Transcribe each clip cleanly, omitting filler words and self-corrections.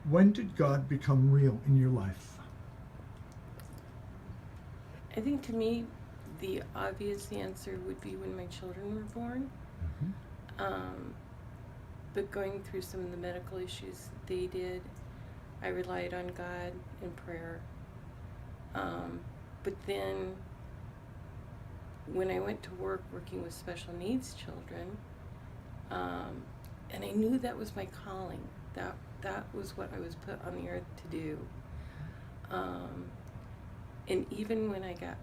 When did God become real in your life? I think to me, the obvious answer would be when my children were born. Mm-hmm. Um, but going through some of the medical issues that they did, I relied on God in prayer. Um, but then when I went to work working with special needs children, um, and I knew that was my calling. That was what I was put on the earth to do. Um, and even when I got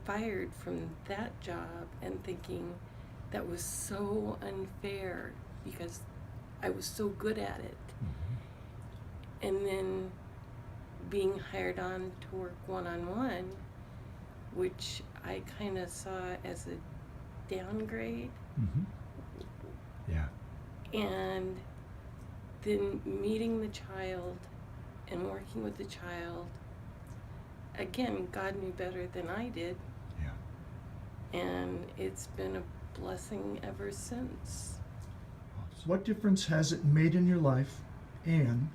fired from that job and thinking that was so unfair because I was so good at it. And then being hired on to work one on one, which I kind of saw as a downgrade. Mm-hmm. Yeah. And then meeting the child and working with the child, again, God knew better than I did. Yeah. And it's been a blessing ever since. What difference has it made in your life, and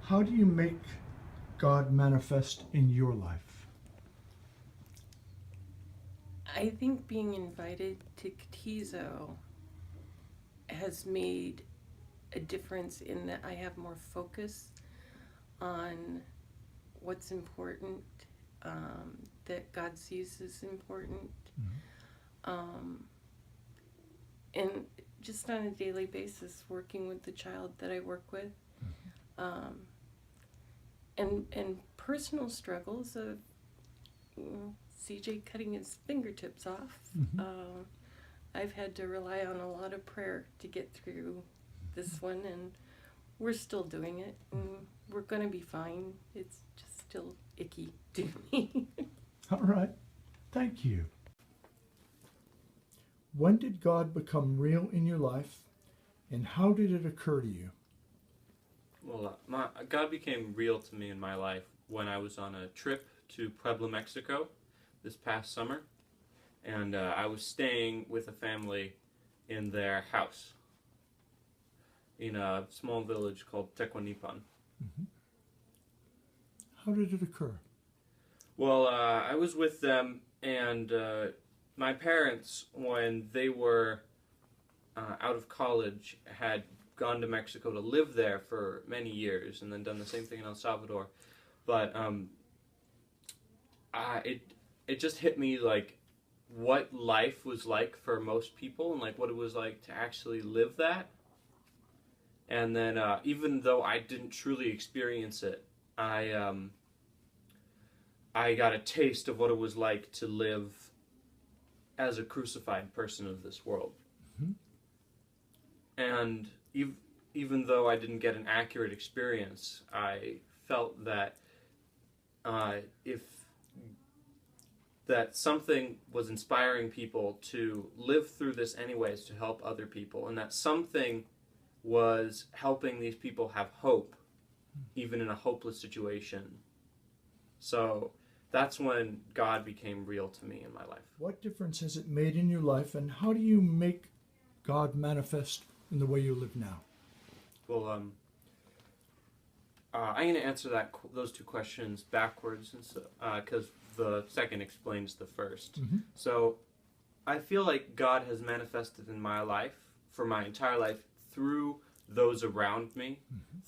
how do you make God manifest in your life? I think being invited to Katizo has made a difference in that I have more focus on what's important, that God sees as important. Mm-hmm. Um, and just on a daily basis, working with the child that I work with, um, and personal struggles of CJ cutting his fingertips off. Mm-hmm. I've had to rely on a lot of prayer to get through this one, and we're still doing it, and we're going to be fine. It's just still icky to me. All right. Thank you. When did God become real in your life, and how did it occur to you? Well, God became real to me in my life when I was on a trip to Puebla, Mexico this past summer. And I was staying with a family in their house in a small village called Tecuanipan. Mm-hmm. How did it occur? Well, I was with them, and my parents, when they were out of college, had gone to Mexico to live there for many years, and then done the same thing in El Salvador. But it just hit me like what life was like for most people, and like what it was like to actually live that. And then even though I didn't truly experience it, I got a taste of what it was like to live as a crucified person of this world. Mm-hmm. And even though I didn't get an accurate experience, I felt that if that something was inspiring people to live through this anyways to help other people, and that something was helping these people have hope even in a hopeless situation. So that's when God became real to me in my life. What difference has it made in your life, and how do you make God manifest in the way you live now? Well, I'm going to answer those two questions backwards, because the second explains the first. Mm-hmm. So I feel like God has manifested in my life for my entire life through those around me,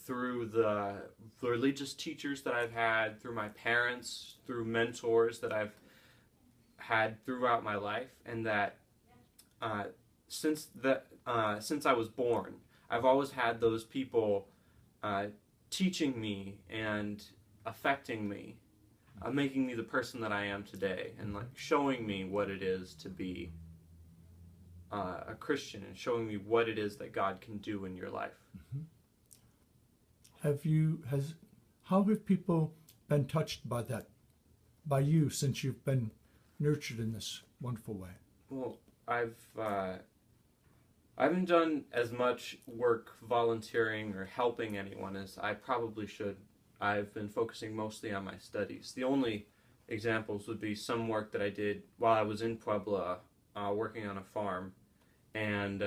through the religious teachers that I've had, through my parents, through mentors that I've had throughout my life, and that since I was born, I've always had those people teaching me and affecting me, making me the person that I am today, and like showing me what it is to be a Christian, and showing me what it is that God can do in your life. Mm-hmm. How have people been touched by that, by you, since you've been nurtured in this wonderful way? Well, I haven't done as much work volunteering or helping anyone as I probably should. I've been focusing mostly on my studies. The only examples would be some work that I did while I was in Puebla, working on a farm, and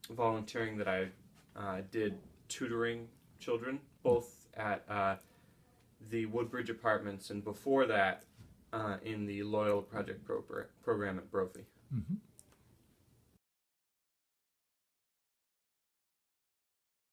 volunteering that I did tutoring children both at the Woodbridge Apartments, and before that in the Loyal Project program at Brophy. Mm-hmm.